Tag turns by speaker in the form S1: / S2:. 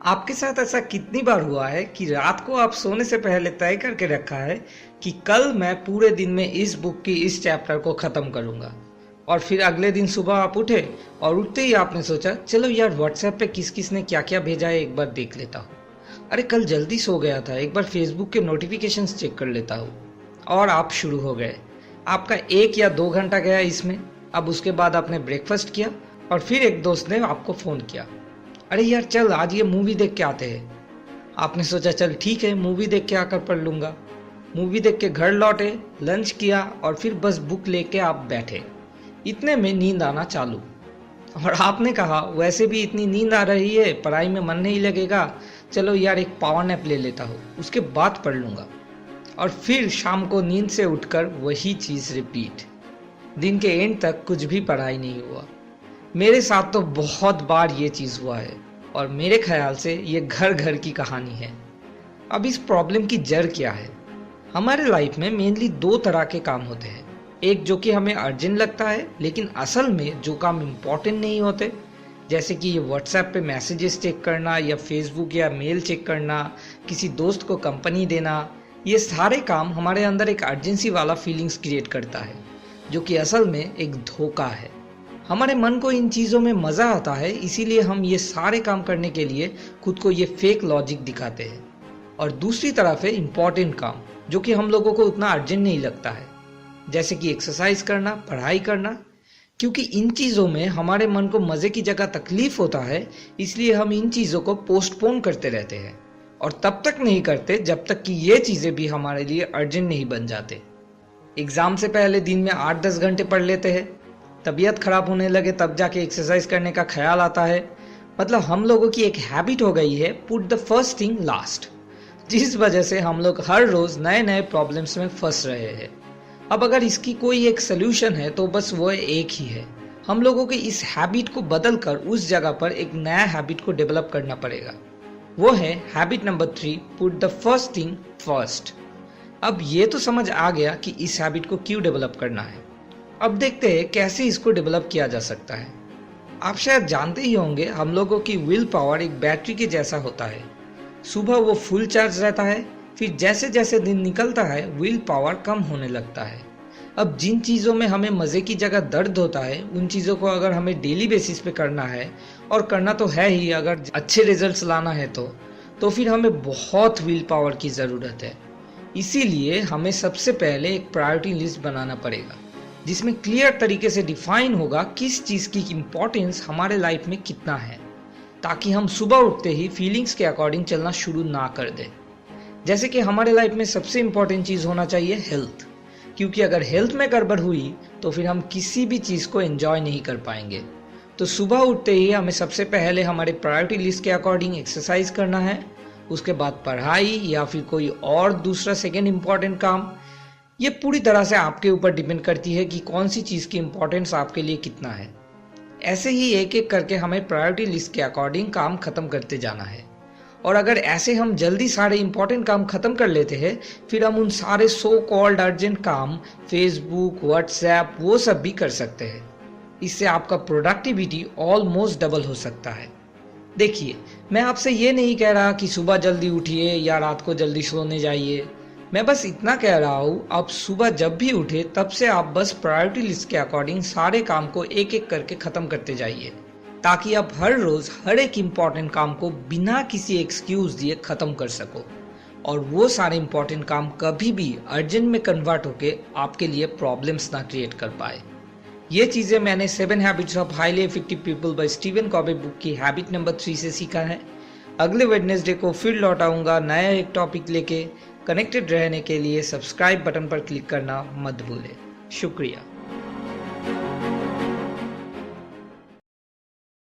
S1: आपके साथ ऐसा कितनी बार हुआ है कि रात को आप सोने से पहले तय करके रखा है कि कल मैं पूरे दिन में इस बुक की इस चैप्टर को ख़त्म करूंगा, और फिर अगले दिन सुबह आप उठे और उठते ही आपने सोचा चलो यार व्हाट्सएप पे किस किस ने क्या क्या भेजा है एक बार देख लेता हूँ। अरे कल जल्दी सो गया था, एक बार फेसबुक के नोटिफिकेशंस चेक कर लेता हूँ। और आप शुरू हो गए। आपका 1 या 2 घंटा गया इसमें। अब उसके बाद आपने ब्रेकफास्ट किया और फिर एक दोस्त ने आपको फ़ोन किया, अरे यार चल आज ये मूवी देख के आते हैं। आपने सोचा चल ठीक है मूवी देख के आकर पढ़ लूँगा। मूवी देख के घर लौटे, लंच किया और फिर बस बुक लेके आप बैठे। इतने में नींद आना चालू, और आपने कहा वैसे भी इतनी नींद आ रही है, पढ़ाई में मन नहीं लगेगा, चलो यार एक पावर नैप ले लेता हूँ, उसके बाद पढ़ लूँगा। और फिर शाम को नींद से उठकर वही चीज़ रिपीट। दिन के एंड तक कुछ भी पढ़ाई नहीं हुआ। मेरे साथ तो बहुत बार ये चीज़ हुआ है और मेरे ख्याल से ये घर घर की कहानी है। अब इस प्रॉब्लम की जड़ क्या है? हमारे लाइफ में मेनली 2 तरह के काम होते हैं। एक जो कि हमें अर्जेंट लगता है लेकिन असल में जो काम इम्पोर्टेंट नहीं होते, जैसे कि ये व्हाट्सएप पे मैसेजेस चेक करना या फेसबुक या मेल चेक करना, किसी दोस्त को कंपनी देना। ये सारे काम हमारे अंदर एक अर्जेंसी वाला फीलिंग्स क्रिएट करता है, जो कि असल में एक धोखा है। हमारे मन को इन चीज़ों में मज़ा आता है, इसीलिए हम ये सारे काम करने के लिए खुद को ये फेक लॉजिक दिखाते हैं। और दूसरी तरफ है इम्पॉर्टेंट काम, जो कि हम लोगों को उतना अर्जेंट नहीं लगता है, जैसे कि एक्सरसाइज करना, पढ़ाई करना। क्योंकि इन चीज़ों में हमारे मन को मज़े की जगह तकलीफ होता है, इसलिए हम इन चीज़ों को पोस्टपोन करते रहते हैं और तब तक नहीं करते जब तक कि ये चीज़ें भी हमारे लिए अर्जेंट नहीं बन जाते। एग्ज़ाम से पहले दिन में 8-10 घंटे पढ़ लेते हैं, तबीयत खराब होने लगे तब जाके एक्सरसाइज करने का ख्याल आता है। मतलब हम लोगों की एक हैबिट हो गई है put the first thing last, जिस वजह से हम लोग हर रोज नए नए प्रॉब्लम्स में फंस रहे हैं। अब अगर इसकी कोई एक सोल्यूशन है तो बस वो एक ही है, हम लोगों को इस हैबिट को बदल कर उस जगह पर एक नया हैबिट को डेवलप करना पड़ेगा। वो है habit number 3, put the first thing first. अब ये तो समझ आ गया कि इस हैबिट को क्यों डेवलप करना है। अब देखते हैं कैसे इसको डेवलप किया जा सकता है। आप शायद जानते ही होंगे हम लोगों की विल पावर एक बैटरी के जैसा होता है। सुबह वो फुल चार्ज रहता है, फिर जैसे जैसे दिन निकलता है विल पावर कम होने लगता है। अब जिन चीज़ों में हमें मज़े की जगह दर्द होता है, उन चीज़ों को अगर हमें डेली बेसिस पे करना है, और करना तो है ही अगर अच्छे रिजल्ट्स लाना है तो फिर हमें बहुत विल पावर की ज़रूरत है। इसीलिए हमें सबसे पहले एक प्रायोरिटी लिस्ट बनाना पड़ेगा, जिसमें क्लियर तरीके से डिफाइन होगा किस चीज़ की इम्पोर्टेंस हमारे लाइफ में कितना है, ताकि हम सुबह उठते ही फीलिंग्स के अकॉर्डिंग चलना शुरू ना कर दें। जैसे कि हमारे लाइफ में सबसे इम्पोर्टेंट चीज़ होना चाहिए हेल्थ, क्योंकि अगर हेल्थ में गड़बड़ हुई तो फिर हम किसी भी चीज़ को एंजॉय नहीं कर पाएंगे। तो सुबह उठते ही हमें सबसे पहले हमारे प्रायोरिटी लिस्ट के अकॉर्डिंग एक्सरसाइज करना है, उसके बाद पढ़ाई या फिर कोई और दूसरा सेकेंड इम्पॉर्टेंट काम। ये पूरी तरह से आपके ऊपर डिपेंड करती है कि कौन सी चीज़ की इम्पोर्टेंस आपके लिए कितना है। ऐसे ही एक एक करके हमें प्रायोरिटी लिस्ट के अकॉर्डिंग काम खत्म करते जाना है। और अगर ऐसे हम जल्दी सारे इम्पोर्टेंट काम खत्म कर लेते हैं, फिर हम उन सारे सो कॉल्ड अर्जेंट काम फेसबुक, व्हाट्सएप वो सब भी कर सकते हैं। इससे आपका प्रोडक्टिविटी ऑलमोस्ट डबल हो सकता है। देखिए, मैं आपसे ये नहीं कह रहा कि सुबह जल्दी उठिए या रात को जल्दी सोने जाइए। मैं बस इतना कह रहा हूँ, आप सुबह जब भी उठे तब से आप बस प्रायोरिटी लिस्ट के अकॉर्डिंग सारे काम को एक एक करके ख़त्म करते जाइए, ताकि आप हर रोज़ हर एक इम्पॉर्टेंट काम को बिना किसी एक्सक्यूज़ दिए ख़त्म कर सको, और वो सारे इम्पॉर्टेंट काम कभी भी अर्जेंट में कन्वर्ट होके आपके लिए प्रॉब्लम्स ना क्रिएट कर पाए। ये चीज़ें मैंने 7 habits of highly effective people by Stephen Covey book की हैबिट नंबर 3 से सीखा है। अगले वेडनेसडे को फिर लौट आऊँगा नया एक टॉपिक लेके। कनेक्टेड रहने के लिए सब्सक्राइब बटन पर क्लिक करना मत भूलें। शुक्रिया।